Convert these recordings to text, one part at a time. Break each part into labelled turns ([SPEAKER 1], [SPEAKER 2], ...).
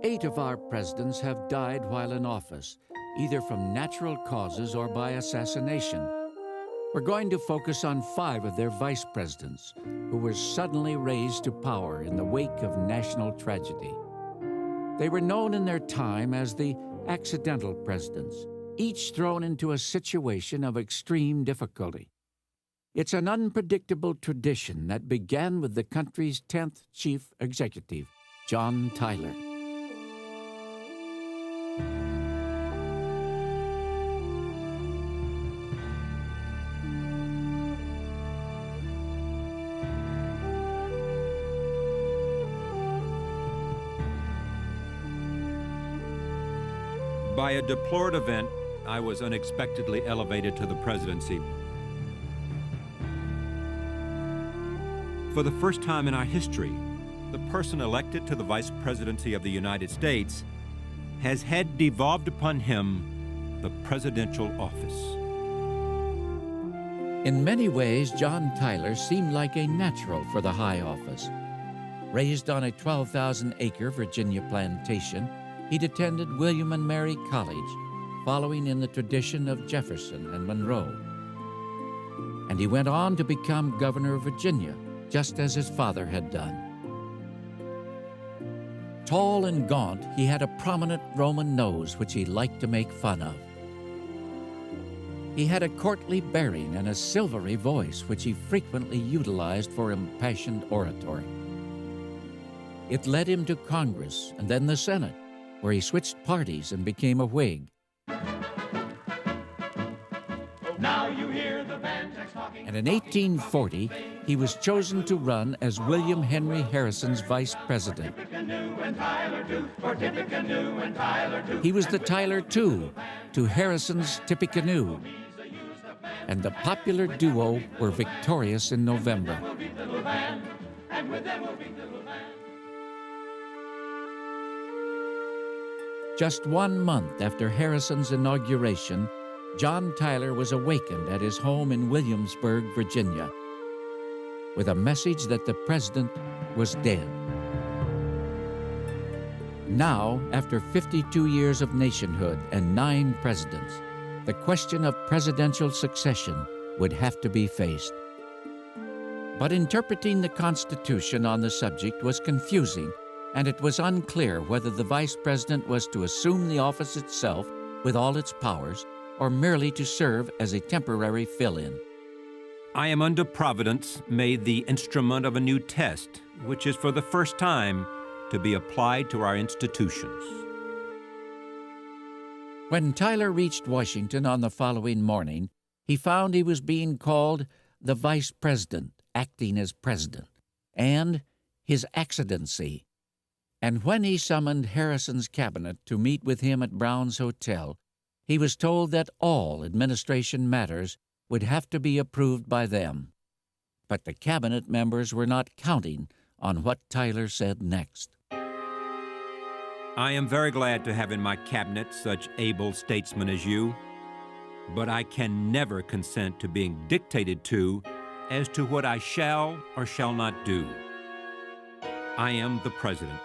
[SPEAKER 1] 8 of our presidents have died while in office, either from natural causes or by assassination. We're going to focus on 5 of their vice presidents, who were suddenly raised to power in the wake of national tragedy. They were known in their time as the accidental presidents, each thrown into a situation of extreme difficulty. It's an unpredictable tradition that began with the country's 10th chief executive, John Tyler.
[SPEAKER 2] By a deplored event, I was unexpectedly elevated to the presidency. For the first time in our history, the person elected to the vice presidency of the United States has had devolved upon him the presidential office.
[SPEAKER 1] In many ways, John Tyler seemed like a natural for the high office. Raised on a 12,000-acre Virginia plantation, he'd attended William and Mary College, following in the tradition of Jefferson and Monroe. And he went on to become governor of Virginia, just as his father had done. Tall and gaunt, he had a prominent Roman nose which he liked to make fun of. He had a courtly bearing and a silvery voice which he frequently utilized for impassioned oratory. It led him to Congress and then the Senate, where he switched parties and became a Whig.
[SPEAKER 3] Now you hear the Vantex talking.
[SPEAKER 1] And in 1840, he was chosen to run as William Henry Harrison's vice president. He was the Tyler II to Harrison's Tippecanoe, and the popular duo were victorious in November. Just 1 month after Harrison's inauguration, John Tyler was awakened at his home in Williamsburg, Virginia, with a message that the president was dead. Now, after 52 years of nationhood and 9 presidents, the question of presidential succession would have to be faced. But interpreting the Constitution on the subject was confusing, and it was unclear whether the vice president was to assume the office itself with all its powers or merely to serve as a temporary fill-in.
[SPEAKER 2] I am under Providence made the instrument of a new test, which is for the first time to be applied to our institutions.
[SPEAKER 1] When Tyler reached Washington on the following morning, he found he was being called the vice president, acting as president, and his accidency. And when he summoned Harrison's cabinet to meet with him at Brown's Hotel, he was told that all administration matters would have to be approved by them. But the cabinet members were not counting on what Tyler said next.
[SPEAKER 2] I am very glad to have in my cabinet such able statesmen as you, but I can never consent to being dictated to as to what I shall or shall not do. I am the president.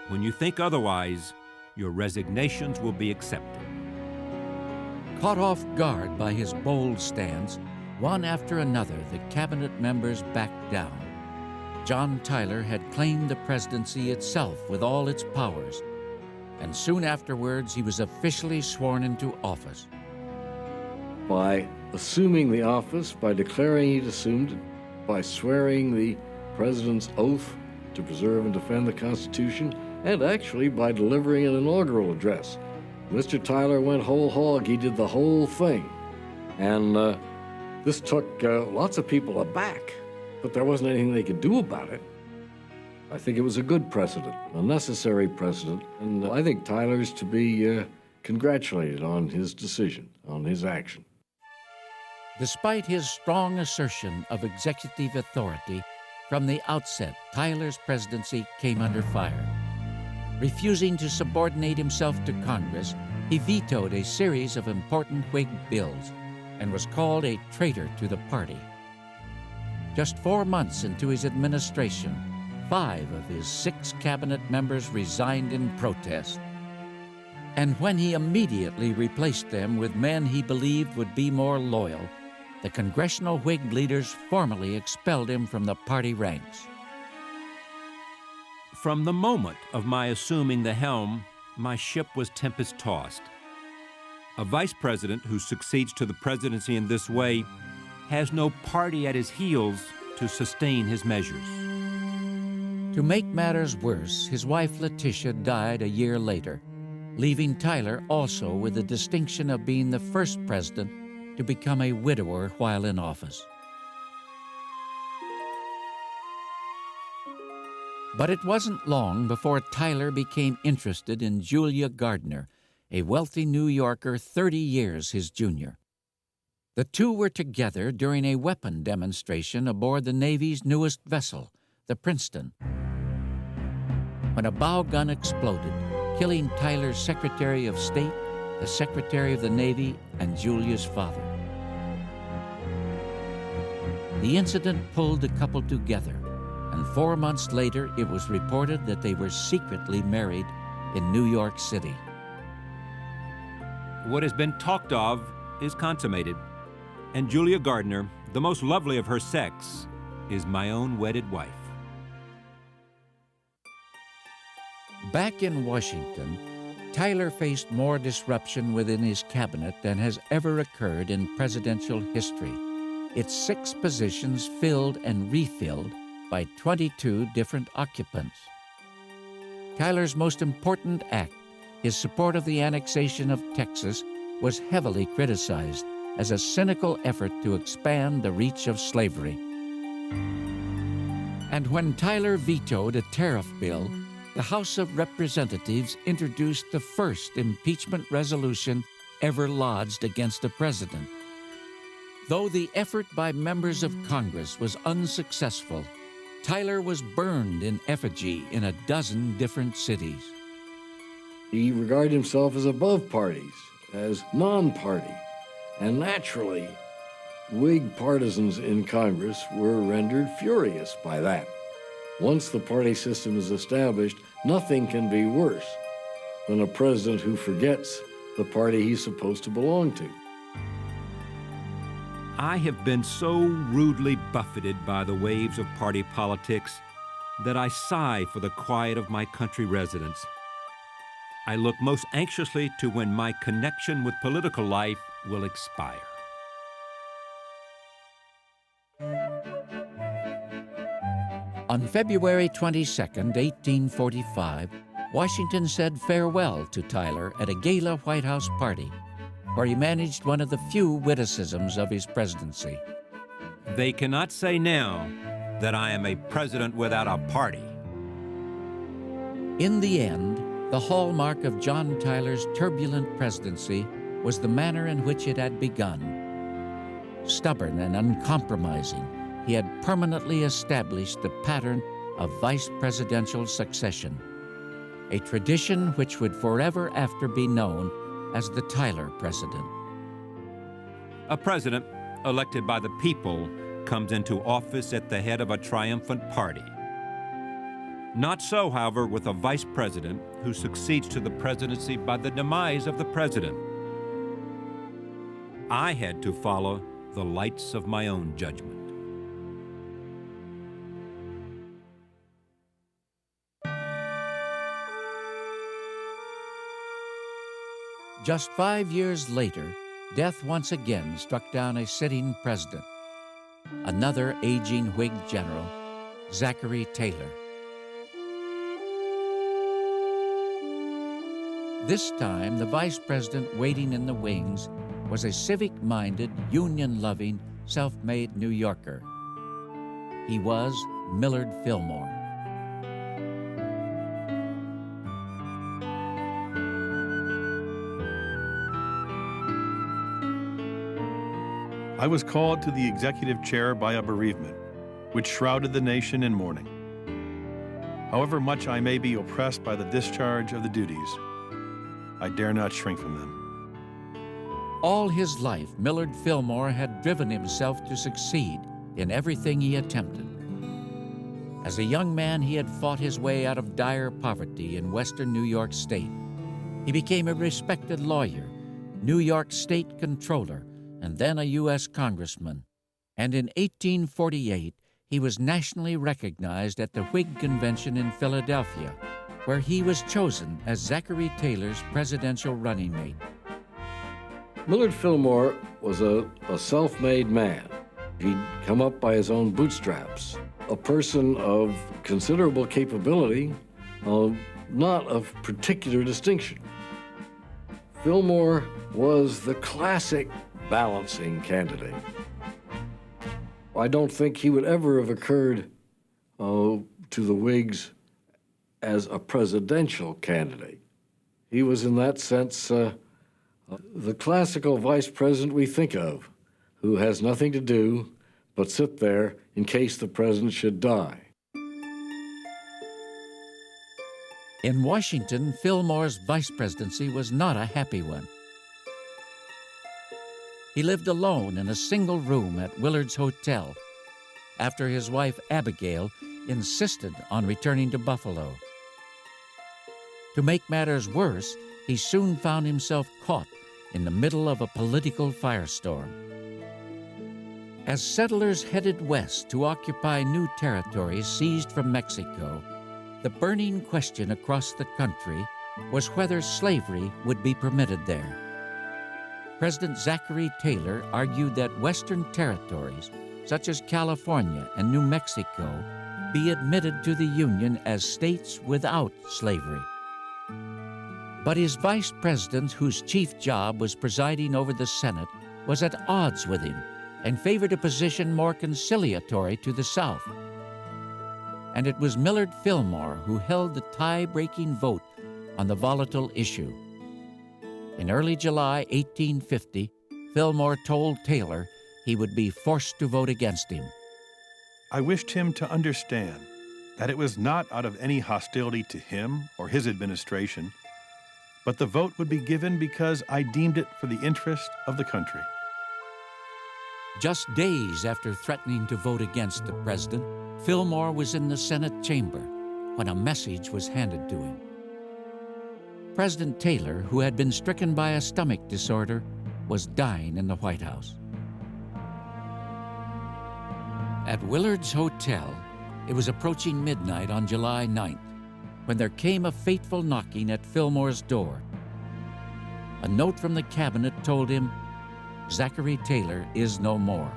[SPEAKER 2] When you think otherwise, your resignations will be accepted.
[SPEAKER 1] Caught off guard by his bold stance, one after another the cabinet members backed down. John Tyler had claimed the presidency itself with all its powers, and soon afterwards he was officially sworn into office.
[SPEAKER 4] By assuming the office, by declaring he'd assumed it, by swearing the president's oath to preserve and defend the Constitution, and actually by delivering an inaugural address. Mr. Tyler went whole hog. He did the whole thing. And this took lots of people aback, but there wasn't anything they could do about it. I think it was a good precedent, a necessary precedent, and I think Tyler's to be congratulated on his decision, on his action.
[SPEAKER 1] Despite his strong assertion of executive authority, from the outset, Tyler's presidency came under fire. Refusing to subordinate himself to Congress, he vetoed a series of important Whig bills and was called a traitor to the party. Just 4 months into his administration, 5 of his 6 cabinet members resigned in protest. And when he immediately replaced them with men he believed would be more loyal, the congressional Whig leaders formally expelled him from the party ranks.
[SPEAKER 2] From the moment of my assuming the helm, my ship was tempest-tossed. A vice president who succeeds to the presidency in this way has no party at his heels to sustain his measures.
[SPEAKER 1] To make matters worse, his wife Letitia died a year later, leaving Tyler also with the distinction of being the first president to become a widower while in office. But it wasn't long before Tyler became interested in Julia Gardner, a wealthy New Yorker 30 years his junior. The two were together during a weapon demonstration aboard the Navy's newest vessel, the Princeton, when a bow gun exploded, killing Tyler's Secretary of State, the Secretary of the Navy, and Julia's father. The incident pulled the couple together, and 4 months later it was reported that they were secretly married in New York City.
[SPEAKER 2] What has been talked of is consummated, and Julia Gardner, the most lovely of her sex, is my own wedded wife.
[SPEAKER 1] Back in Washington, Tyler faced more disruption within his cabinet than has ever occurred in presidential history. Its 6 positions filled and refilled by 22 different occupants. Tyler's most important act, his support of the annexation of Texas, was heavily criticized as a cynical effort to expand the reach of slavery. And when Tyler vetoed a tariff bill, the House of Representatives introduced the first impeachment resolution ever lodged against a president. Though the effort by members of Congress was unsuccessful, Tyler was burned in effigy in a dozen different cities.
[SPEAKER 4] He regarded himself as above parties, as non-party, and naturally, Whig partisans in Congress were rendered furious by that. Once the party system is established, nothing can be worse than a president who forgets the party he's supposed to belong to.
[SPEAKER 2] I have been so rudely buffeted by the waves of party politics that I sigh for the quiet of my country residence. I look most anxiously to when my connection with political life will expire.
[SPEAKER 1] On February 22, 1845, Washington said farewell to Tyler at a gala White House party, where he managed one of the few witticisms of his presidency.
[SPEAKER 2] They cannot say now that I am a president without a party.
[SPEAKER 1] In the end, the hallmark of John Tyler's turbulent presidency was the manner in which it had begun. Stubborn and uncompromising, he had permanently established the pattern of vice presidential succession, a tradition which would forever after be known as the Tyler precedent.
[SPEAKER 2] A president elected by the people comes into office at the head of a triumphant party. Not so, however, with a vice president who succeeds to the presidency by the demise of the president. I had to follow the lights of my own judgment.
[SPEAKER 1] Just 5 years later, death once again struck down a sitting president, another aging Whig general, Zachary Taylor. This time, the vice president waiting in the wings was a civic-minded, union-loving, self-made New Yorker. He was Millard Fillmore.
[SPEAKER 5] I was called to the executive chair by a bereavement, which shrouded the nation in mourning. However much I may be oppressed by the discharge of the duties, I dare not shrink from them.
[SPEAKER 1] All his life, Millard Fillmore had driven himself to succeed in everything he attempted. As a young man, he had fought his way out of dire poverty in western New York State. He became a respected lawyer, New York State Comptroller, and then a U.S. Congressman. And in 1848, he was nationally recognized at the Whig Convention in Philadelphia, where he was chosen as Zachary Taylor's presidential running mate.
[SPEAKER 4] Millard Fillmore was a self-made man. He'd come up by his own bootstraps, a person of considerable capability, not of particular distinction. Fillmore was the classic balancing candidate. I don't think he would ever have occurred to the Whigs as a presidential candidate. He was, in that sense, the classical vice president we think of, who has nothing to do but sit there in case the president should die.
[SPEAKER 1] In Washington, Fillmore's vice presidency was not a happy one. He lived alone in a single room at Willard's Hotel after his wife Abigail insisted on returning to Buffalo. To make matters worse, he soon found himself caught in the middle of a political firestorm. As settlers headed west to occupy new territories seized from Mexico, the burning question across the country was whether slavery would be permitted there. President Zachary Taylor argued that Western territories, such as California and New Mexico, be admitted to the Union as states without slavery. But his vice president, whose chief job was presiding over the Senate, was at odds with him and favored a position more conciliatory to the South. And it was Millard Fillmore who held the tie-breaking vote on the volatile issue. In early July 1850, Fillmore told Taylor he would be forced to vote against him.
[SPEAKER 5] I wished him to understand that it was not out of any hostility to him or his administration, but the vote would be given because I deemed it for the interest of the country.
[SPEAKER 1] Just days after threatening to vote against the president, Fillmore was in the Senate chamber when a message was handed to him. President Taylor, who had been stricken by a stomach disorder, was dying in the White House. At Willard's Hotel, it was approaching midnight on July 9th when there came a fateful knocking at Fillmore's door. A note from the cabinet told him, Zachary Taylor is no more.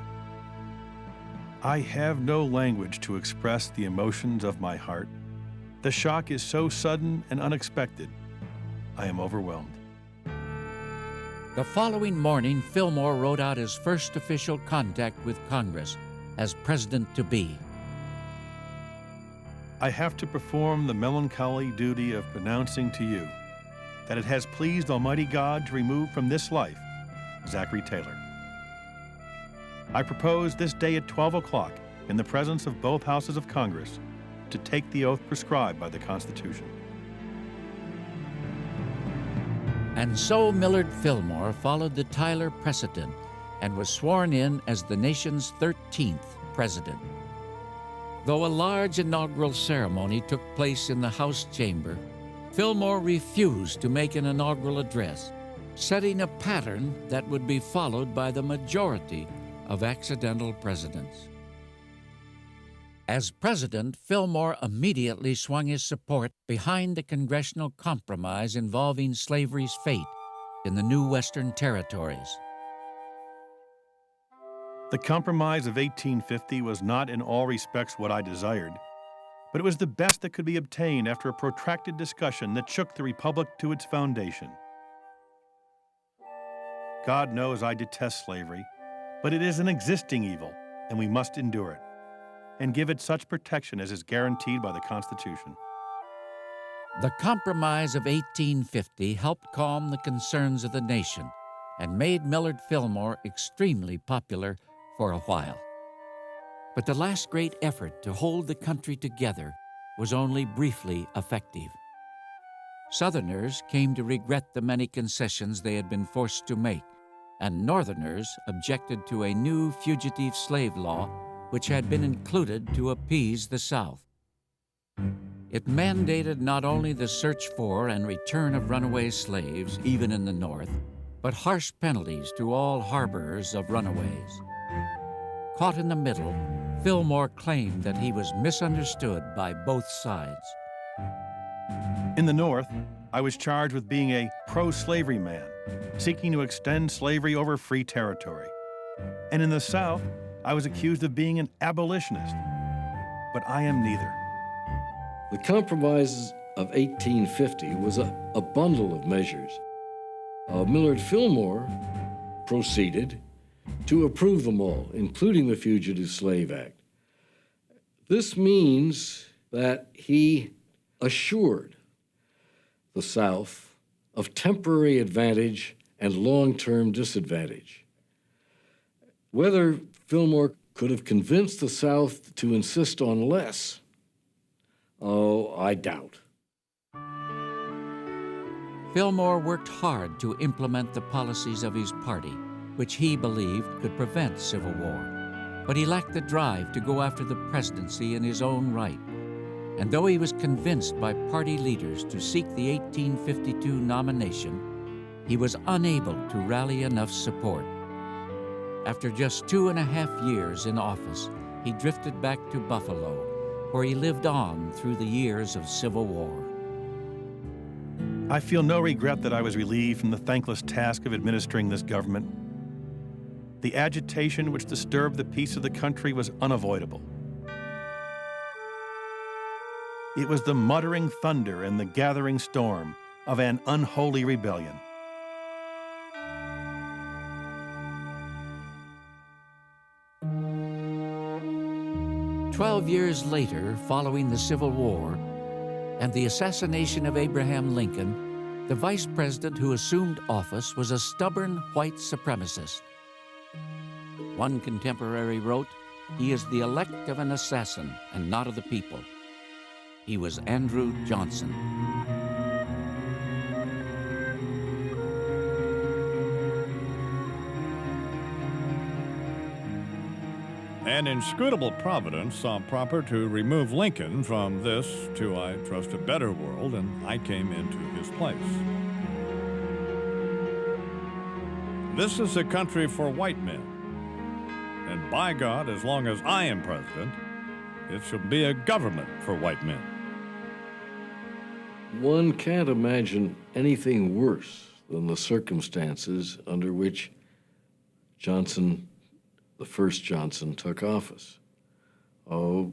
[SPEAKER 5] I have no language to express the emotions of my heart. The shock is so sudden and unexpected. I am overwhelmed.
[SPEAKER 1] The following morning, Fillmore wrote out his first official contact with Congress as president-to-be.
[SPEAKER 5] I have to perform the melancholy duty of pronouncing to you that it has pleased Almighty God to remove from this life Zachary Taylor. I propose this day at 12 o'clock in the presence of both houses of Congress to take the oath prescribed by the Constitution.
[SPEAKER 1] And so Millard Fillmore followed the Tyler precedent and was sworn in as the nation's 13th president. Though a large inaugural ceremony took place in the House chamber, Fillmore refused to make an inaugural address, setting a pattern that would be followed by the majority of accidental presidents. As president, Fillmore immediately swung his support behind the congressional compromise involving slavery's fate in the new Western territories.
[SPEAKER 5] The Compromise of 1850 was not in all respects what I desired, but it was the best that could be obtained after a protracted discussion that shook the Republic to its foundation. God knows I detest slavery, but it is an existing evil, and we must endure it, and give it such protection as is guaranteed by the Constitution.
[SPEAKER 1] The Compromise of 1850 helped calm the concerns of the nation and made Millard Fillmore extremely popular for a while. But the last great effort to hold the country together was only briefly effective. Southerners came to regret the many concessions they had been forced to make, and Northerners objected to a new fugitive slave law which had been included to appease the South. It mandated not only the search for and return of runaway slaves, even in the North, but harsh penalties to all harborers of runaways. Caught in the middle, Fillmore claimed that he was misunderstood by both sides.
[SPEAKER 5] In the North, I was charged with being a pro-slavery man, seeking to extend slavery over free territory. And in the South, I was accused of being an abolitionist. But I am neither.
[SPEAKER 4] The Compromise of 1850 was a bundle of measures. Millard Fillmore proceeded to approve them all, including the Fugitive Slave Act. This means that he assured the South of temporary advantage and long-term disadvantage. Whether Fillmore could have convinced the South to insist on less, I doubt.
[SPEAKER 1] Fillmore worked hard to implement the policies of his party, which he believed could prevent civil war. But he lacked the drive to go after the presidency in his own right. And though he was convinced by party leaders to seek the 1852 nomination, he was unable to rally enough support. After just 2.5 years in office, he drifted back to Buffalo, where he lived on through the years of Civil War.
[SPEAKER 5] I feel no regret that I was relieved from the thankless task of administering this government. The agitation which disturbed the peace of the country was unavoidable. It was the muttering thunder and the gathering storm of an unholy rebellion.
[SPEAKER 1] "12 years later, following the Civil War and the assassination of Abraham Lincoln, the vice president who assumed office was a stubborn white supremacist. One contemporary wrote, "He is the elect of an assassin and not of the people." He was Andrew Johnson.
[SPEAKER 6] An inscrutable providence saw proper to remove Lincoln from this to, I trust, a better world, and I came into his place. This is a country for white men, and by God, as long as I am president, it shall be a government for white men.
[SPEAKER 4] One can't imagine anything worse than the circumstances under which Johnson, the first Johnson, took office. The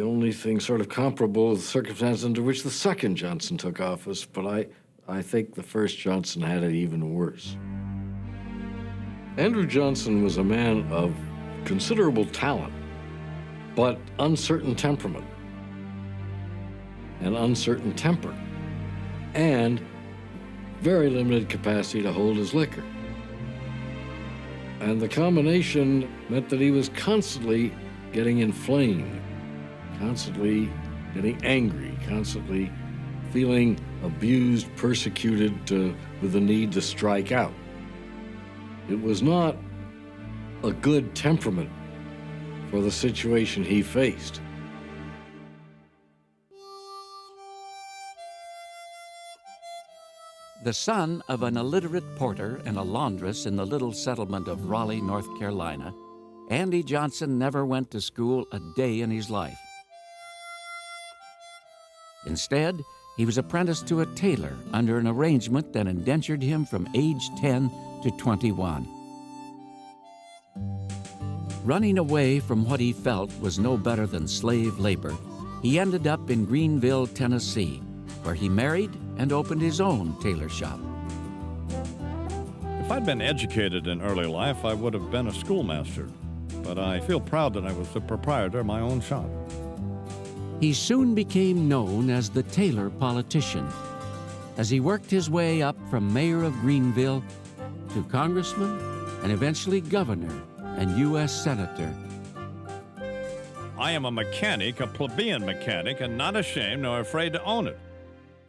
[SPEAKER 4] only thing sort of comparable is the circumstances under which the second Johnson took office, but I think the first Johnson had it even worse. Andrew Johnson was a man of considerable talent, but uncertain temperament and uncertain temper, and very limited capacity to hold his liquor. And the combination meant that he was constantly getting inflamed, constantly getting angry, constantly feeling abused, persecuted, with the need to strike out. It was not a good temperament for the situation he faced.
[SPEAKER 1] The son of an illiterate porter and a laundress in the little settlement of Raleigh, North Carolina, Andy Johnson never went to school a day in his life. Instead, he was apprenticed to a tailor under an arrangement that indentured him from age 10 to 21. Running away from what he felt was no better than slave labor, he ended up in Greenville, Tennessee, where he married and opened his own tailor shop.
[SPEAKER 6] If I'd been educated in early life, I would have been a schoolmaster, but I feel proud that I was the proprietor of my own shop.
[SPEAKER 1] He soon became known as the tailor politician, as he worked his way up from mayor of Greenville to congressman and eventually governor and U.S. senator.
[SPEAKER 6] I am a mechanic, a plebeian mechanic, and not ashamed nor afraid to own it.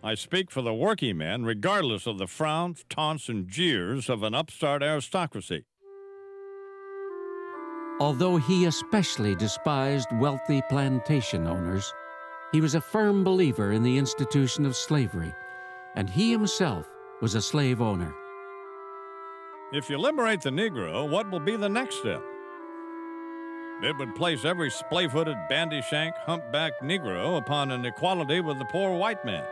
[SPEAKER 6] I speak for the working man, regardless of the frowns, taunts, and jeers of an upstart aristocracy.
[SPEAKER 1] Although he especially despised wealthy plantation owners, he was a firm believer in the institution of slavery, and he himself was a slave owner.
[SPEAKER 6] If you liberate the Negro, what will be the next step? It would place every splay-footed, bandy-shank, humpbacked Negro upon an equality with the poor white man.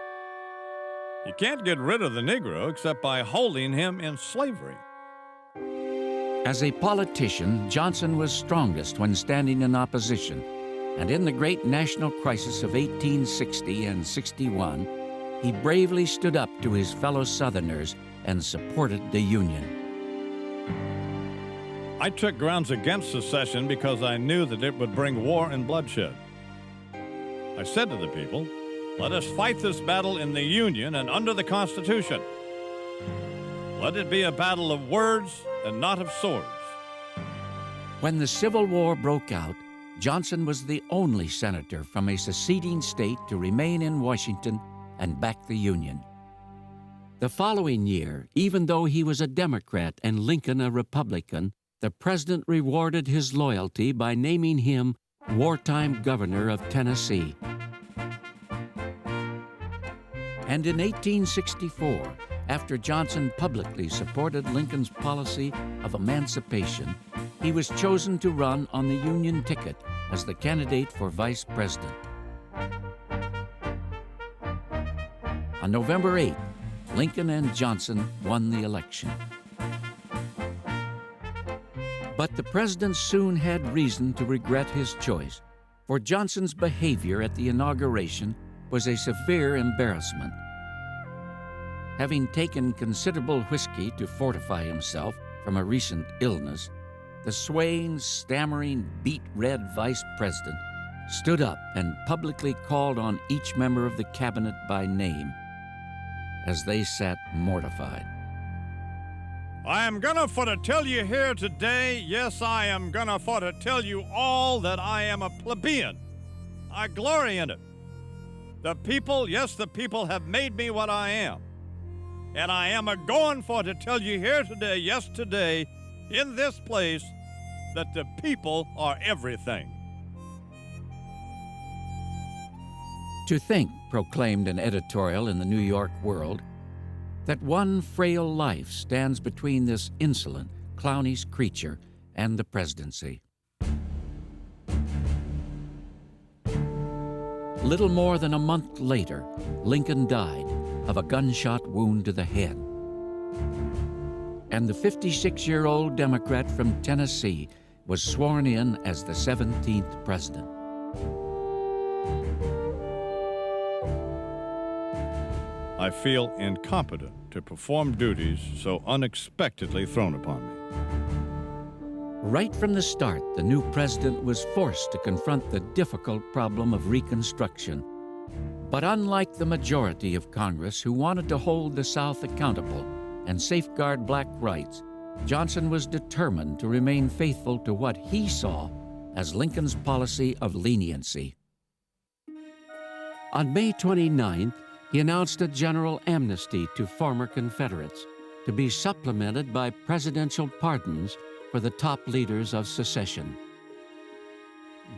[SPEAKER 6] You can't get rid of the Negro except by holding him in slavery.
[SPEAKER 1] As a politician, Johnson was strongest when standing in opposition, and in the great national crisis of 1860 and 61, he bravely stood up to his fellow Southerners and supported the Union.
[SPEAKER 6] I took grounds against secession because I knew that it would bring war and bloodshed. I said to the people, "Let us fight this battle in the Union and under the Constitution. Let it be a battle of words and not of swords."
[SPEAKER 1] When the Civil War broke out, Johnson was the only senator from a seceding state to remain in Washington and back the Union. The following year, even though he was a Democrat and Lincoln a Republican, the president rewarded his loyalty by naming him wartime governor of Tennessee. And in 1864, after Johnson publicly supported Lincoln's policy of emancipation, he was chosen to run on the Union ticket as the candidate for vice president. On November 8th, Lincoln and Johnson won the election. But the president soon had reason to regret his choice, for Johnson's behavior at the inauguration was a severe embarrassment. Having taken considerable whiskey to fortify himself from a recent illness, the swaying, stammering, beet-red vice president stood up and publicly called on each member of the cabinet by name as they sat mortified.
[SPEAKER 6] "I am gonna for to tell you here today, yes, I am gonna for to tell you all that I am a plebeian. I glory in it. The people, yes, the people have made me what I am. And I am a-going for to tell you here today, yes, today, in this place, that the people are everything."
[SPEAKER 1] To think, proclaimed an editorial in the New York World, that one frail life stands between this insolent, clownish creature and the presidency. Little more than a month later, Lincoln died of a gunshot wound to the head. And the 56-year-old Democrat from Tennessee was sworn in as the 17th president.
[SPEAKER 6] I feel incompetent to perform duties so unexpectedly thrown upon me.
[SPEAKER 1] Right from the start, the new president was forced to confront the difficult problem of Reconstruction. But unlike the majority of Congress who wanted to hold the South accountable and safeguard black rights, Johnson was determined to remain faithful to what he saw as Lincoln's policy of leniency. On May 29th, he announced a general amnesty to former Confederates, to be supplemented by presidential pardons for the top leaders of secession.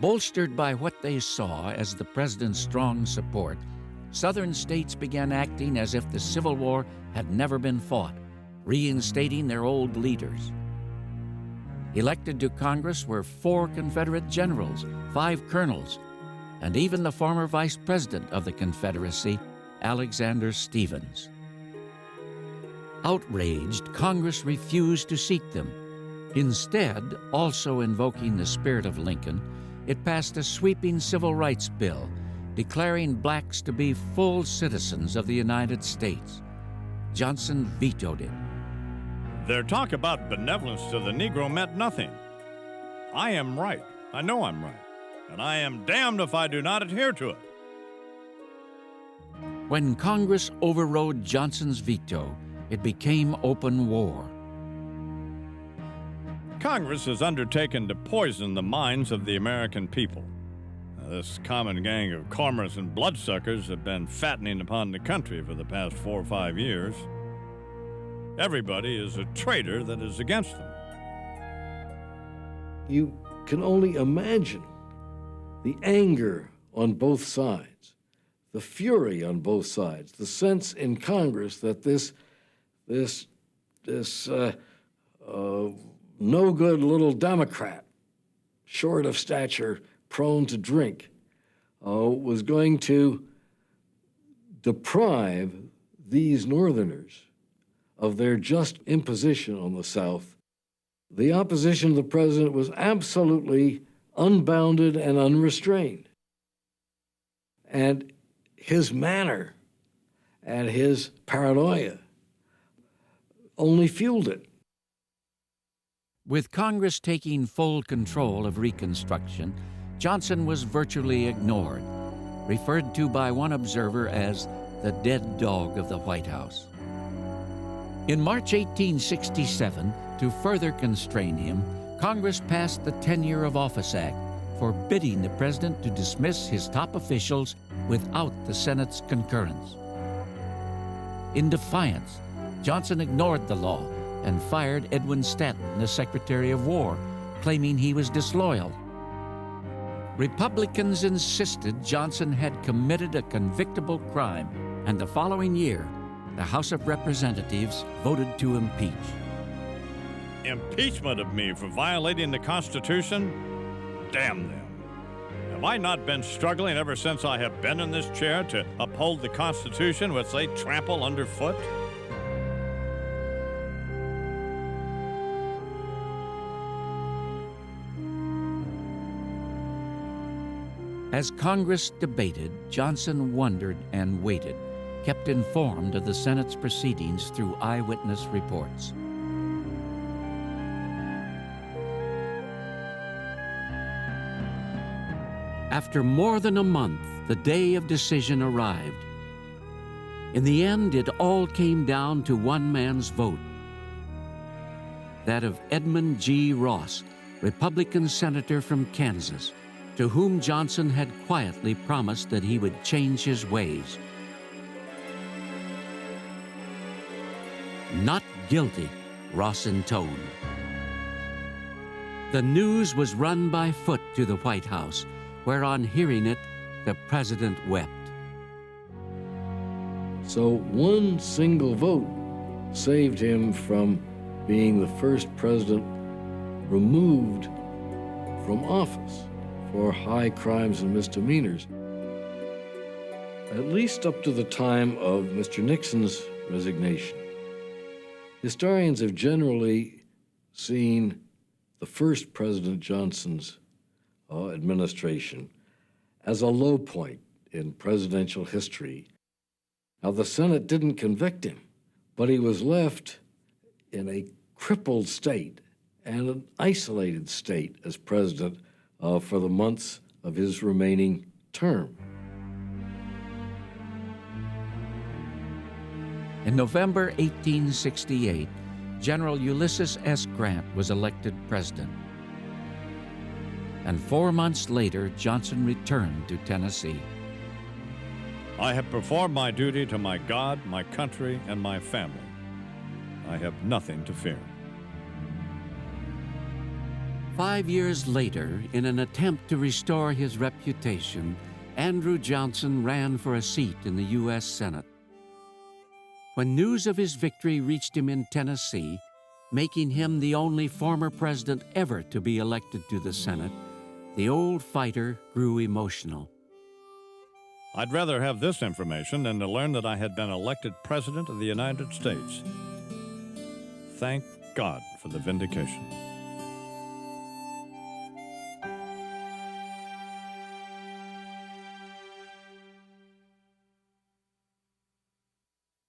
[SPEAKER 1] Bolstered by what they saw as the president's strong support, Southern states began acting as if the Civil War had never been fought, reinstating their old leaders. Elected to Congress were 4 Confederate generals, 5 colonels, and even the former vice president of the Confederacy, Alexander Stephens. Outraged, Congress refused to seat them. Instead, also invoking the spirit of Lincoln, it passed a sweeping civil rights bill declaring blacks to be full citizens of the United States. Johnson vetoed it.
[SPEAKER 6] Their talk about benevolence to the Negro meant nothing. I am right. I know I'm right. And I am damned if I do not adhere to it.
[SPEAKER 1] When Congress overrode Johnson's veto, it became open war.
[SPEAKER 6] Congress has undertaken to poison the minds of the American people. This common gang of commerce and bloodsuckers have been fattening upon the country for the past 4 or 5 years. Everybody is a traitor that is against them.
[SPEAKER 4] You can only imagine the anger on both sides, the fury on both sides, the sense in Congress that this no-good little Democrat, short of stature, prone to drink, was going to deprive these Northerners of their just imposition on the South. The opposition to the president was absolutely unbounded and unrestrained. And his manner and his paranoia only fueled it.
[SPEAKER 1] With Congress taking full control of Reconstruction, Johnson was virtually ignored, referred to by one observer as the dead dog of the White House. In March 1867, to further constrain him, Congress passed the Tenure of Office Act, forbidding the president to dismiss his top officials without the Senate's concurrence. In defiance, Johnson ignored the law and fired Edwin Stanton, the Secretary of War, claiming he was disloyal. Republicans insisted Johnson had committed a convictable crime, and the following year, the House of Representatives voted to impeach.
[SPEAKER 6] Impeachment of me for violating the Constitution? Damn them. Have I not been struggling ever since I have been in this chair to uphold the Constitution which they trample underfoot?
[SPEAKER 1] As Congress debated, Johnson wondered and waited, kept informed of the Senate's proceedings through eyewitness reports. After more than a month, the day of decision arrived. In the end, it all came down to one man's vote, that of Edmund G. Ross, Republican senator from Kansas, to whom Johnson had quietly promised that he would change his ways. Not guilty, Ross intoned. The news was run by foot to the White House, where on hearing it, the president wept.
[SPEAKER 4] So one single vote saved him from being the first president removed from office for high crimes and misdemeanors, at least up to the time of Mr. Nixon's resignation. Historians have generally seen the first President Johnson's administration as a low point in presidential history. Now, the Senate didn't convict him, but he was left in a crippled state and an isolated state as president for the months of his remaining term.
[SPEAKER 1] In November 1868, General Ulysses S. Grant was elected president. And 4 months later, Johnson returned to Tennessee.
[SPEAKER 6] I have performed my duty to my God, my country, and my family. I have nothing to fear.
[SPEAKER 1] 5 years later, in an attempt to restore his reputation, Andrew Johnson ran for a seat in the U.S. Senate. When news of his victory reached him in Tennessee, making him the only former president ever to be elected to the Senate, the old fighter grew emotional.
[SPEAKER 6] I'd rather have this information than to learn that I had been elected President of the United States. Thank God for the vindication.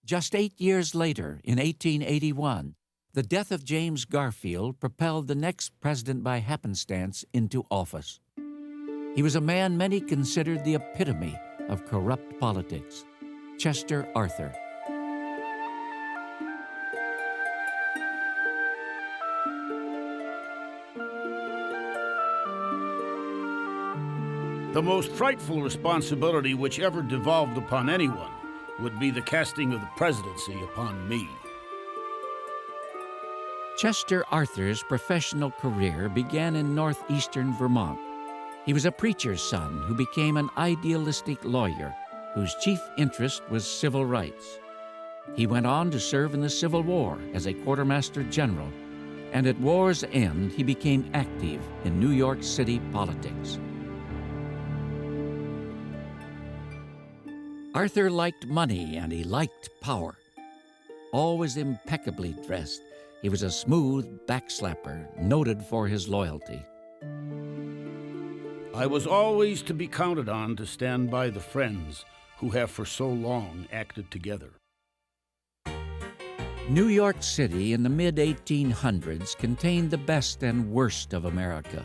[SPEAKER 1] Just 8 years later, in 1881, the death of James Garfield propelled the next president by happenstance into office. He was a man many considered the epitome of corrupt politics, Chester Arthur.
[SPEAKER 7] The most frightful responsibility which ever devolved upon anyone would be the casting of the presidency upon me.
[SPEAKER 1] Chester Arthur's professional career began in northeastern Vermont. He was a preacher's son who became an idealistic lawyer whose chief interest was civil rights. He went on to serve in the Civil War as a quartermaster general, and at war's end he became active in New York City politics. Arthur liked money and he liked power. Always impeccably dressed, he was a smooth backslapper, noted for his loyalty.
[SPEAKER 7] I was always to be counted on to stand by the friends who have for so long acted together.
[SPEAKER 1] New York City in the mid-1800s contained the best and worst of America.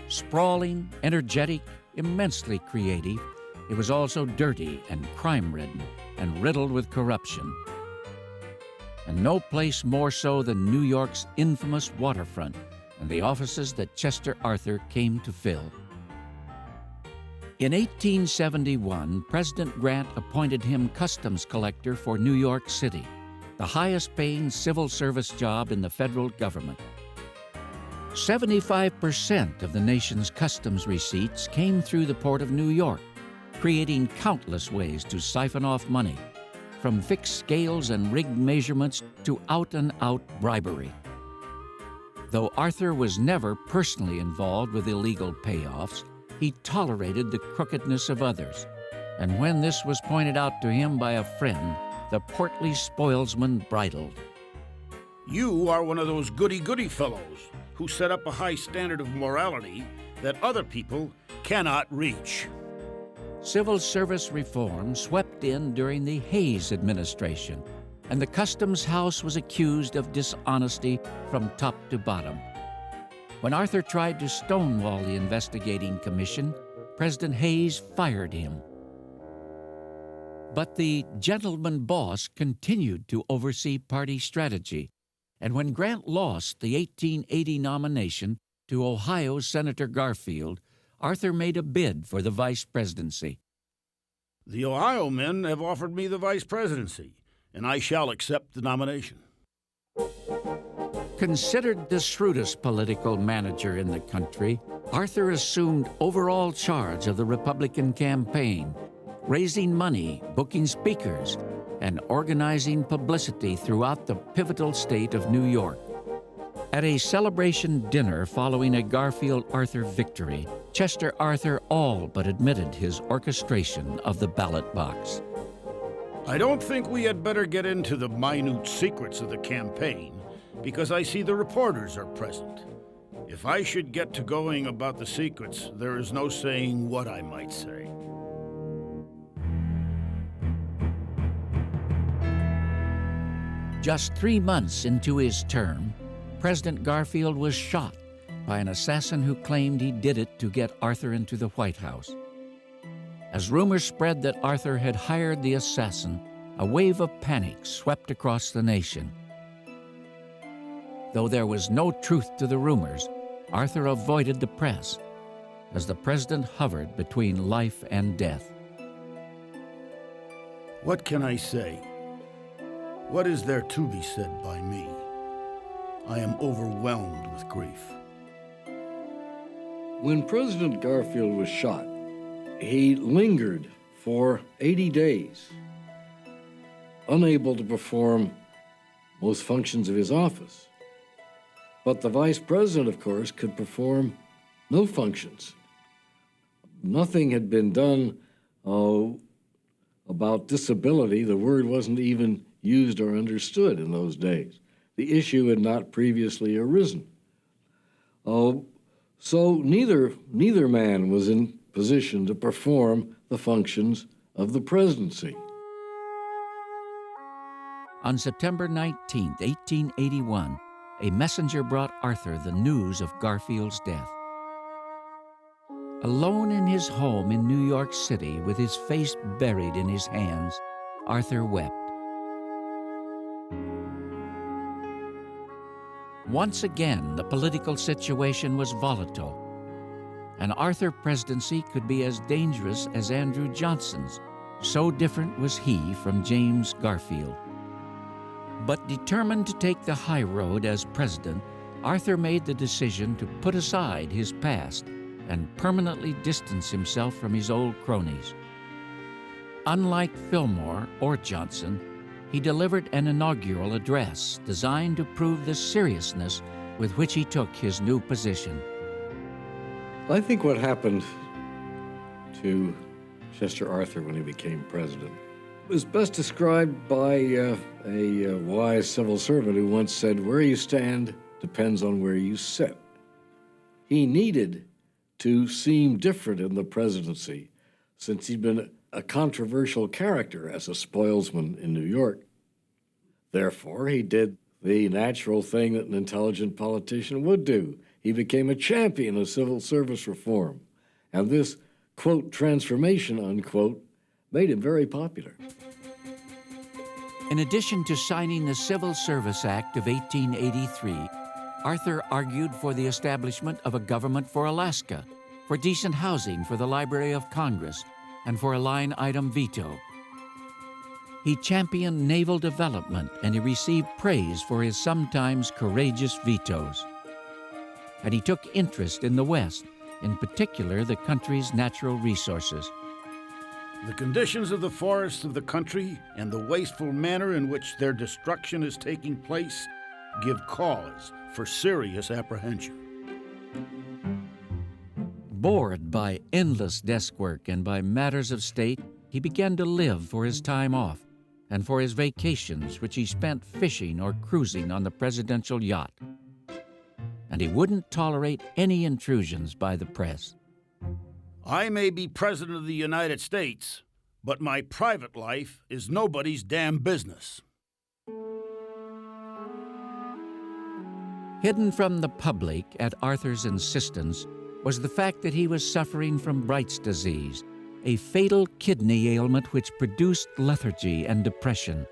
[SPEAKER 1] Sprawling, energetic, immensely creative, it was also dirty and crime-ridden and riddled with corruption. And no place more so than New York's infamous waterfront and the offices that Chester Arthur came to fill. In 1871, President Grant appointed him customs collector for New York City, the highest-paying civil service job in the federal government. 75% of the nation's customs receipts came through the port of New York, creating countless ways to siphon off money, from fixed scales and rigged measurements to out-and-out bribery. Though Arthur was never personally involved with illegal payoffs, he tolerated the crookedness of others, and when this was pointed out to him by a friend, the portly spoilsman bridled.
[SPEAKER 7] You are one of those goody-goody fellows who set up a high standard of morality that other people cannot reach.
[SPEAKER 1] Civil service reform swept in during the Hayes administration, and the Customs House was accused of dishonesty from top to bottom. When Arthur tried to stonewall the investigating commission, President Hayes fired him. But the gentleman boss continued to oversee party strategy, and when Grant lost the 1880 nomination to Ohio Senator Garfield, Arthur made a bid for the vice presidency.
[SPEAKER 7] The Ohio men have offered me the vice presidency, and I shall accept the nomination.
[SPEAKER 1] Considered the shrewdest political manager in the country, Arthur assumed overall charge of the Republican campaign, raising money, booking speakers, and organizing publicity throughout the pivotal state of New York. At a celebration dinner following a Garfield-Arthur victory, Chester Arthur all but admitted his orchestration of the ballot box.
[SPEAKER 7] I don't think we had better get into the minute secrets of the campaign, because I see the reporters are present. If I should get to going about the secrets, there is no saying what I might say.
[SPEAKER 1] Just 3 months into his term, President Garfield was shot by an assassin who claimed he did it to get Arthur into the White House. As rumors spread that Arthur had hired the assassin, a wave of panic swept across the nation. Though there was no truth to the rumors, Arthur avoided the press as the president hovered between life and death.
[SPEAKER 7] What can I say? What is there to be said by me? I am overwhelmed with grief.
[SPEAKER 4] When President Garfield was shot, he lingered for 80 days, unable to perform most functions of his office. But the vice president, of course, could perform no functions. Nothing had been done about disability. The word wasn't even used or understood in those days. The issue had not previously arisen. So neither man was in position to perform the functions of the presidency.
[SPEAKER 1] On September 19, 1881, a messenger brought Arthur the news of Garfield's death. Alone in his home in New York City, with his face buried in his hands, Arthur wept. Once again, the political situation was volatile. An Arthur presidency could be as dangerous as Andrew Johnson's. So different was he from James Garfield. But determined to take the high road as president, Arthur made the decision to put aside his past and permanently distance himself from his old cronies. Unlike Fillmore or Johnson, he delivered an inaugural address designed to prove the seriousness with which he took his new position.
[SPEAKER 4] I think what happened to Chester Arthur when he became president was best described by a wise civil servant who once said, "Where you stand depends on where you sit." He needed to seem different in the presidency since he'd been a controversial character as a spoilsman in New York. Therefore, he did the natural thing that an intelligent politician would do. He became a champion of civil service reform. And this, quote, transformation, unquote, made him very popular.
[SPEAKER 1] In addition to signing the Civil Service Act of 1883, Arthur argued for the establishment of a government for Alaska, for decent housing for the Library of Congress, and for a line-item veto. He championed naval development, and he received praise for his sometimes courageous vetoes. And he took interest in the West, in particular the country's natural resources.
[SPEAKER 7] The conditions of the forests of the country and the wasteful manner in which their destruction is taking place give cause for serious apprehension.
[SPEAKER 1] Bored by endless desk work and by matters of state, he began to live for his time off and for his vacations, which he spent fishing or cruising on the presidential yacht. And he wouldn't tolerate any intrusions by the press.
[SPEAKER 7] I may be President of the United States, but my private life is nobody's damn business.
[SPEAKER 1] Hidden from the public at Arthur's insistence was the fact that he was suffering from Bright's disease, a fatal kidney ailment which produced lethargy and depression.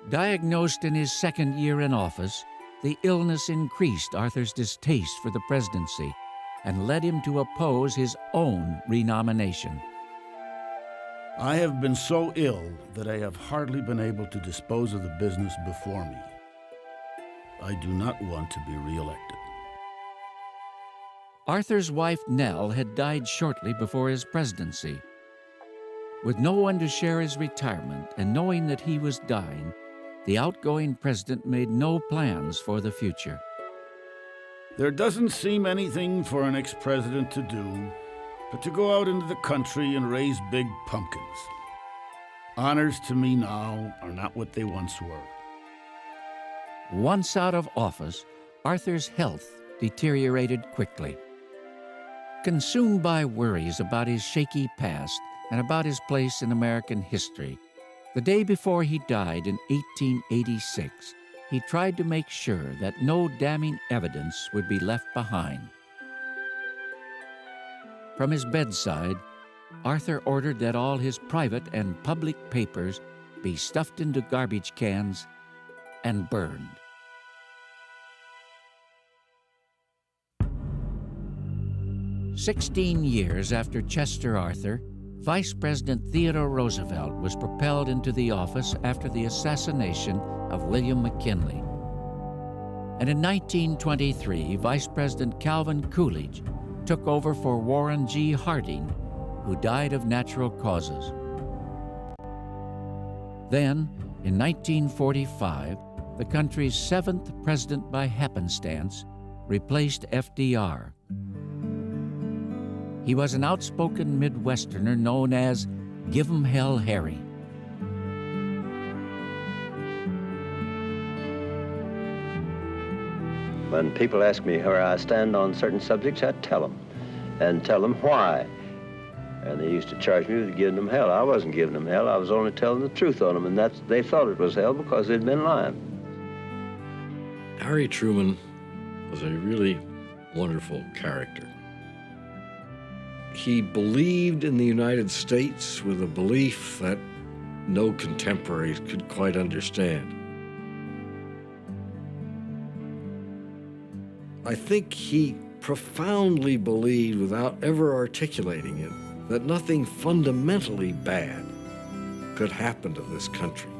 [SPEAKER 1] Diagnosed in his second year in office, the illness increased Arthur's distaste for the presidency and led him to oppose his own renomination.
[SPEAKER 7] I have been so ill that I have hardly been able to dispose of the business before me. I do not want to be reelected.
[SPEAKER 1] Arthur's wife, Nell, had died shortly before his presidency. With no one to share his retirement and knowing that he was dying, the outgoing president made no plans for the future.
[SPEAKER 7] There doesn't seem anything for an ex-president to do but to go out into the country and raise big pumpkins. Honors to me now are not what they once were.
[SPEAKER 1] Once out of office, Arthur's health deteriorated quickly. Consumed by worries about his shaky past and about his place in American history, the day before he died in 1886, he tried to make sure that no damning evidence would be left behind. From his bedside, Arthur ordered that all his private and public papers be stuffed into garbage cans and burned. "16 years after Chester Arthur, Vice President Theodore Roosevelt was propelled into the office after the assassination of William McKinley. And in 1923, Vice President Calvin Coolidge took over for Warren G. Harding, who died of natural causes. Then, in 1945, the country's 7th president by happenstance replaced FDR. He was an outspoken Midwesterner known as Give 'em Hell Harry.
[SPEAKER 8] When people ask me where I stand on certain subjects, I tell them, and tell them why. And they used to charge me with giving them hell. I wasn't giving them hell. I was only telling the truth on them, and they thought it was hell because they'd been lying.
[SPEAKER 4] Harry Truman was a really wonderful character. He believed in the United States with a belief that no contemporaries could quite understand. I think he profoundly believed, without ever articulating it, that nothing fundamentally bad could happen to this country.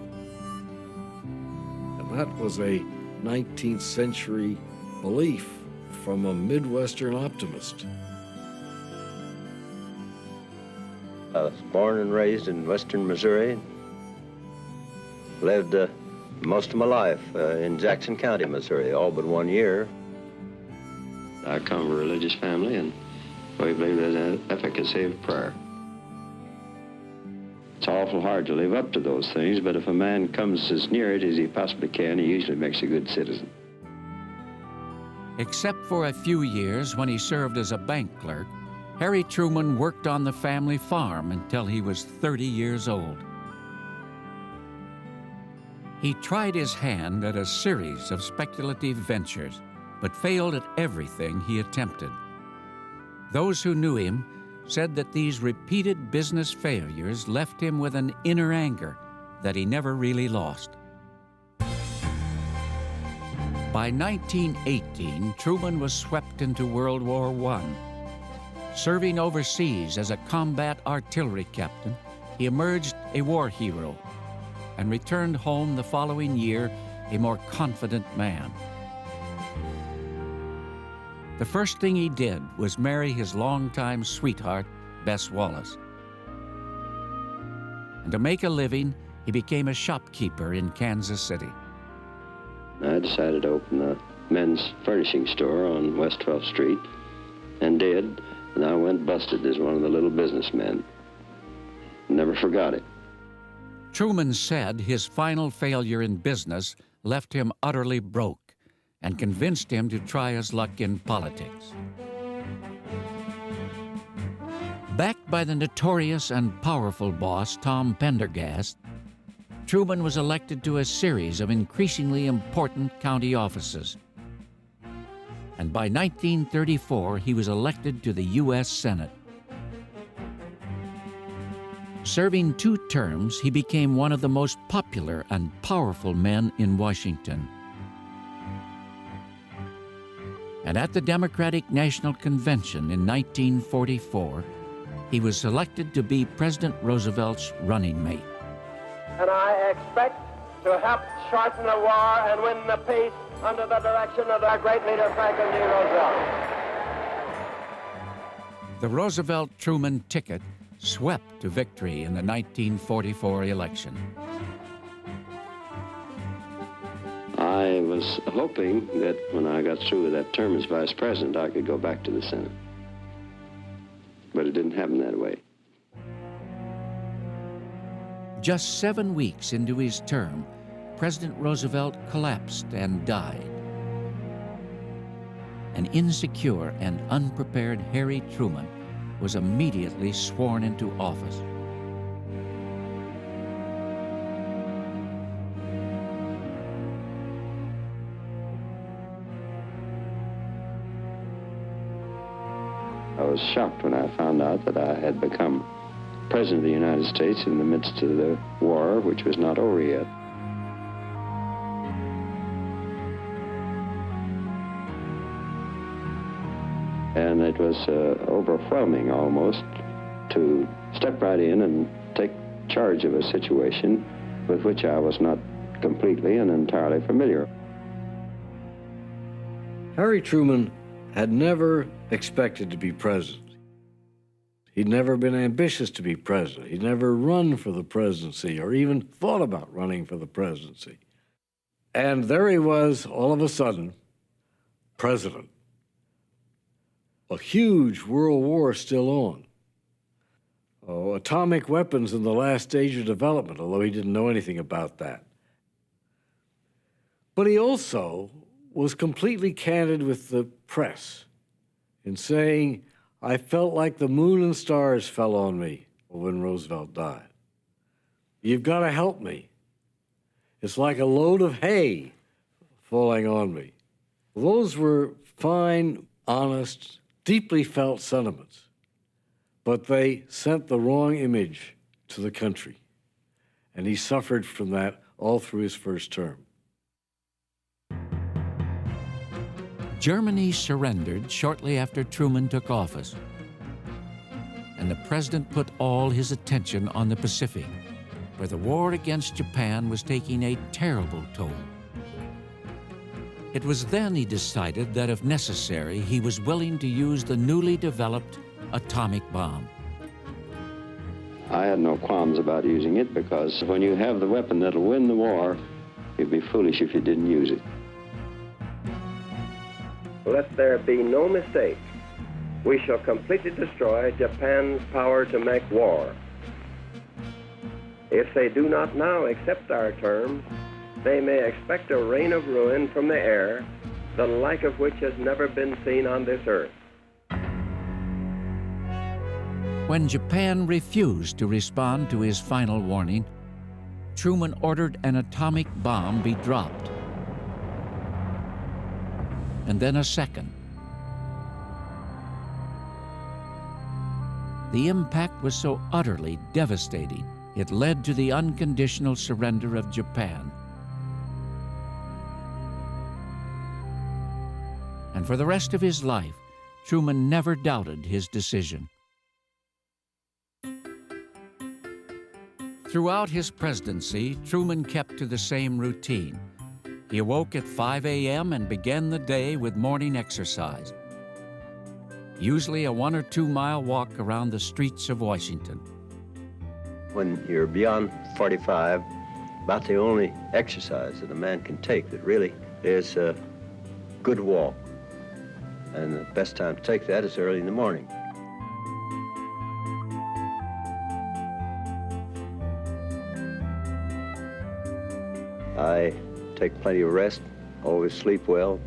[SPEAKER 4] That was a 19th century belief from a Midwestern optimist.
[SPEAKER 8] I was born and raised in western Missouri. Lived most of my life in Jackson County, Missouri, all but 1 year. I come from a religious family, and we believe there's an efficacy of prayer. It's awful hard to live up to those things, but if a man comes as near it as he possibly can, he usually makes a good citizen.
[SPEAKER 1] Except for a few years when he served as a bank clerk, Harry Truman worked on the family farm until he was 30 years old. He tried his hand at a series of speculative ventures, but failed at everything he attempted. Those who knew him said that these repeated business failures left him with an inner anger that he never really lost. By 1918, Truman was swept into World War I. Serving overseas as a combat artillery captain, he emerged a war hero and returned home the following year a more confident man. The first thing he did was marry his longtime sweetheart, Bess Wallace. And to make a living, he became a shopkeeper in Kansas City.
[SPEAKER 8] I decided to open a men's furnishing store on West 12th Street, and did, and I went busted as one of the little businessmen. Never forgot it.
[SPEAKER 1] Truman said his final failure in business left him utterly broke and convinced him to try his luck in politics. Backed by the notorious and powerful boss Tom Pendergast, Truman was elected to a series of increasingly important county offices. And by 1934, he was elected to the U.S. Senate. Serving 2 terms, he became one of the most popular and powerful men in Washington. And at the Democratic National Convention in 1944, he was selected to be President Roosevelt's running mate.
[SPEAKER 9] And I expect to help shorten the war and win the peace under the direction of our great leader, Franklin D. Roosevelt.
[SPEAKER 1] The Roosevelt-Truman ticket swept to victory in the 1944 election.
[SPEAKER 8] I was hoping that when I got through with that term as vice president, I could go back to the Senate. But it didn't happen that way.
[SPEAKER 1] Just 7 weeks into his term, President Roosevelt collapsed and died. An insecure and unprepared Harry Truman was immediately sworn into office.
[SPEAKER 8] I was shocked when I found out that I had become President of the United States in the midst of the war, which was not over yet. And it was overwhelming almost to step right in and take charge of a situation with which I was not completely and entirely familiar.
[SPEAKER 4] Harry Truman had never expected to be president. He'd never been ambitious to be president. He'd never run for the presidency or even thought about running for the presidency. And there he was, all of a sudden, president. A huge world war still on. Atomic weapons in the last stage of development, although he didn't know anything about that. But he also was completely candid with the press in saying, I felt like the moon and stars fell on me when Roosevelt died. You've got to help me. It's like a load of hay falling on me. Those were fine, honest, deeply felt sentiments, but they sent the wrong image to the country. And he suffered from that all through his first term.
[SPEAKER 1] Germany surrendered shortly after Truman took office, and the president put all his attention on the Pacific, where the war against Japan was taking a terrible toll. It was then he decided that if necessary, he was willing to use the newly developed atomic bomb.
[SPEAKER 8] I had no qualms about using it because when you have the weapon that'll win the war, you'd be foolish if you didn't use it.
[SPEAKER 9] Let there be no mistake. We shall completely destroy Japan's power to make war. If they do not now accept our terms, they may expect a rain of ruin from the air, the like of which has never been seen on this earth.
[SPEAKER 1] When Japan refused to respond to his final warning, Truman ordered an atomic bomb be dropped, and then a second. The impact was so utterly devastating, it led to the unconditional surrender of Japan. And for the rest of his life, Truman never doubted his decision. Throughout his presidency, Truman kept to the same routine. He awoke at 5 a.m. and began the day with morning exercise, usually a 1 or 2 mile walk around the streets of Washington.
[SPEAKER 8] When you're beyond 45, about the only exercise that a man can take that really is a good walk. And the best time to take that is early in the morning. I take plenty of rest, always sleep well,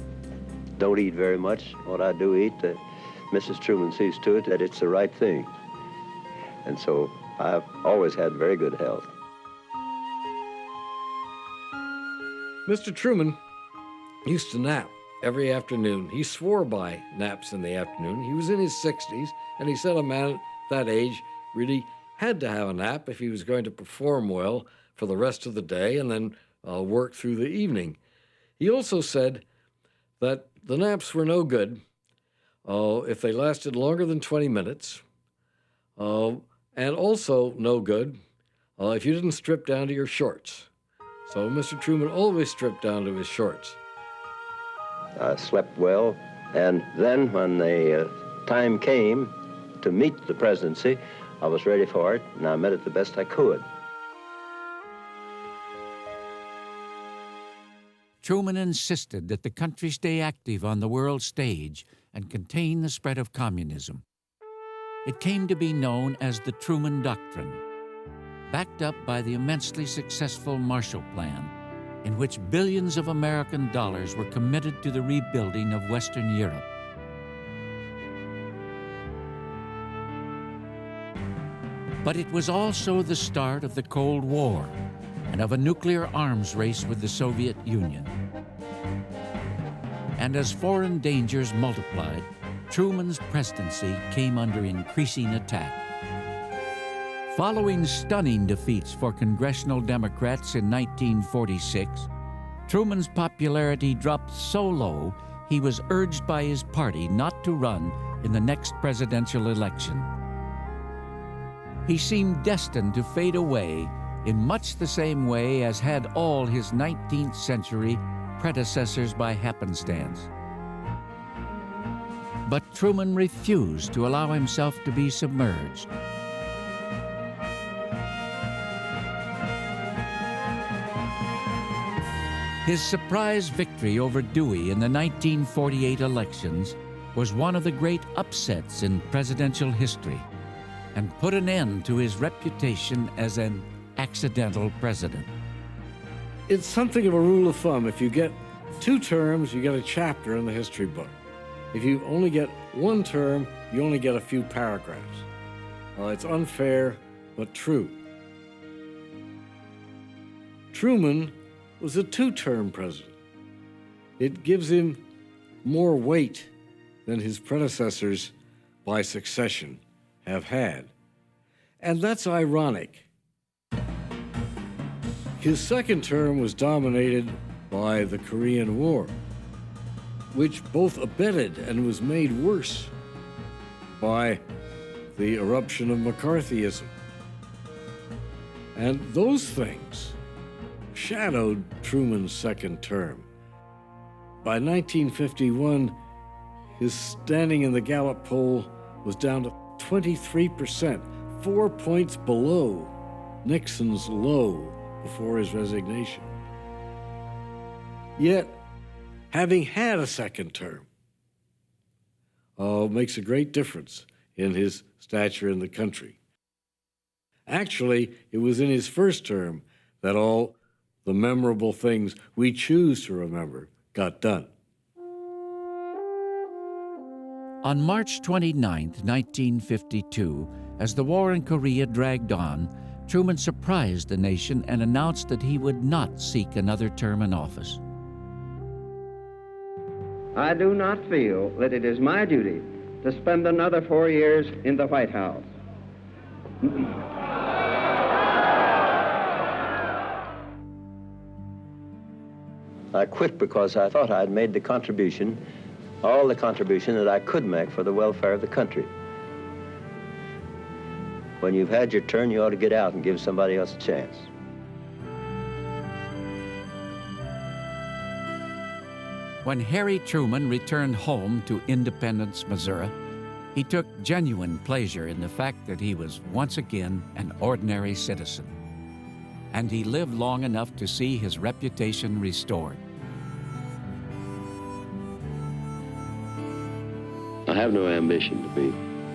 [SPEAKER 8] don't eat very much. What I do eat, Mrs. Truman sees to it that it's the right thing. And so I've always had very good health.
[SPEAKER 4] Mr. Truman used to nap every afternoon. He swore by naps in the afternoon. He was in his 60s, and he said a man at that age really had to have a nap if he was going to perform well for the rest of the day and then work through the evening. He also said that the naps were no good if they lasted longer than 20 minutes, and also no good if you didn't strip down to your shorts. So Mr. Truman always stripped down to his shorts.
[SPEAKER 8] I slept well, and then when the time came to meet the presidency, I was ready for it, and I met it the best I could.
[SPEAKER 1] Truman insisted that the country stay active on the world stage and contain the spread of communism. It came to be known as the Truman Doctrine, backed up by the immensely successful Marshall Plan, in which billions of American dollars were committed to the rebuilding of Western Europe. But it was also the start of the Cold War and of a nuclear arms race with the Soviet Union. And as foreign dangers multiplied, Truman's presidency came under increasing attack. Following stunning defeats for congressional Democrats in 1946, Truman's popularity dropped so low he was urged by his party not to run in the next presidential election. He seemed destined to fade away in much the same way as had all his 19th century predecessors by happenstance. But Truman refused to allow himself to be submerged. His surprise victory over Dewey in the 1948 elections was one of the great upsets in presidential history and put an end to his reputation as an accidental president.
[SPEAKER 4] It's something of a rule of thumb. If you get 2 terms, you get a chapter in the history book. If you only get 1 term, you only get a few paragraphs. It's unfair, but true. Truman was a 2-term president. It gives him more weight than his predecessors by succession have had. And that's ironic. His 2nd term was dominated by the Korean War, which both abetted and was made worse by the eruption of McCarthyism. And those things shadowed Truman's 2nd term. By 1951, his standing in the Gallup poll was down to 23%, 4 points below Nixon's low before his resignation. Yet, having had a second term, makes a great difference in his stature in the country. Actually, it was in his first term that all the memorable things we choose to remember got done.
[SPEAKER 1] On March 29, 1952, as the war in Korea dragged on, Truman surprised the nation and announced that he would not seek another term in office.
[SPEAKER 10] I do not feel that it is my duty to spend another 4 years in the White House.
[SPEAKER 8] I quit because I thought I'd made the contribution, all the contribution that I could make for the welfare of the country. When you've had your turn, you ought to get out and give somebody else a chance.
[SPEAKER 1] When Harry Truman returned home to Independence, Missouri, he took genuine pleasure in the fact that he was once again an ordinary citizen. And he lived long enough to see his reputation restored.
[SPEAKER 11] I have no ambition to be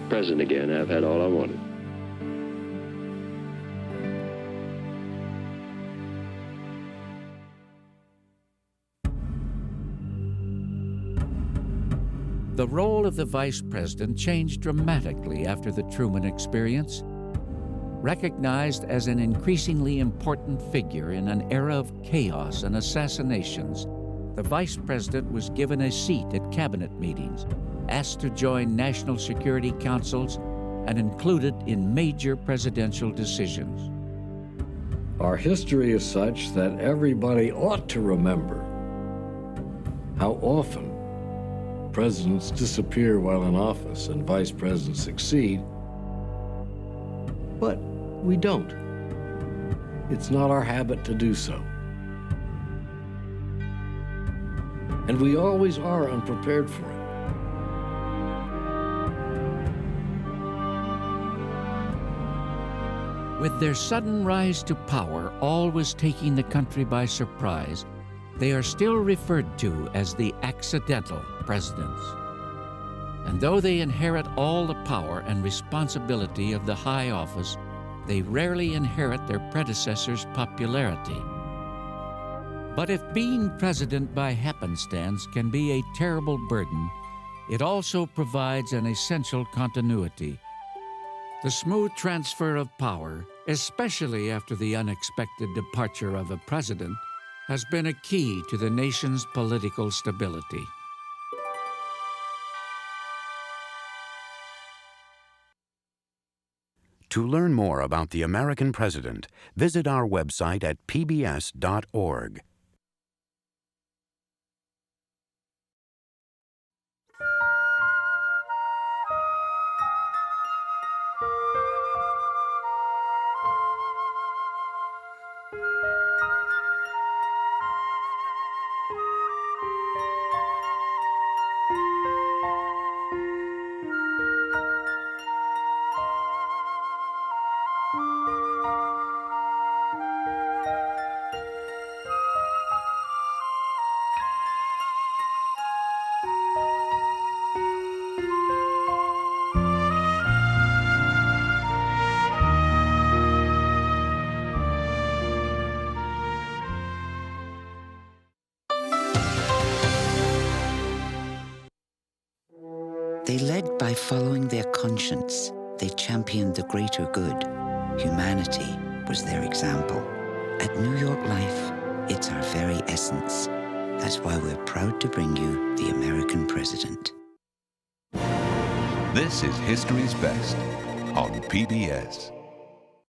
[SPEAKER 11] president again. I've had all I wanted.
[SPEAKER 1] The role of the vice president changed dramatically after the Truman experience. Recognized as an increasingly important figure in an era of chaos and assassinations, the vice president was given a seat at cabinet meetings, asked to join national security councils, and included in major presidential decisions.
[SPEAKER 4] Our history is such that everybody ought to remember how often presidents disappear while in office and vice presidents succeed, but we don't. It's not our habit to do so. And we always are unprepared for it.
[SPEAKER 1] With their sudden rise to power always taking the country by surprise, they are still referred to as the accidental presidents. And though they inherit all the power and responsibility of the high office, they rarely inherit their predecessors' popularity. But if being president by happenstance can be a terrible burden, it also provides an essential continuity. The smooth transfer of power, especially after the unexpected departure of a president, has been a key to the nation's political stability.
[SPEAKER 12] To learn more about the American president, visit our website at pbs.org.
[SPEAKER 13] They led by following their conscience. They championed the greater good. Humanity was their example. At New York Life, it's our very essence. That's why we're proud to bring you the American president.
[SPEAKER 14] This is History's Best on PBS.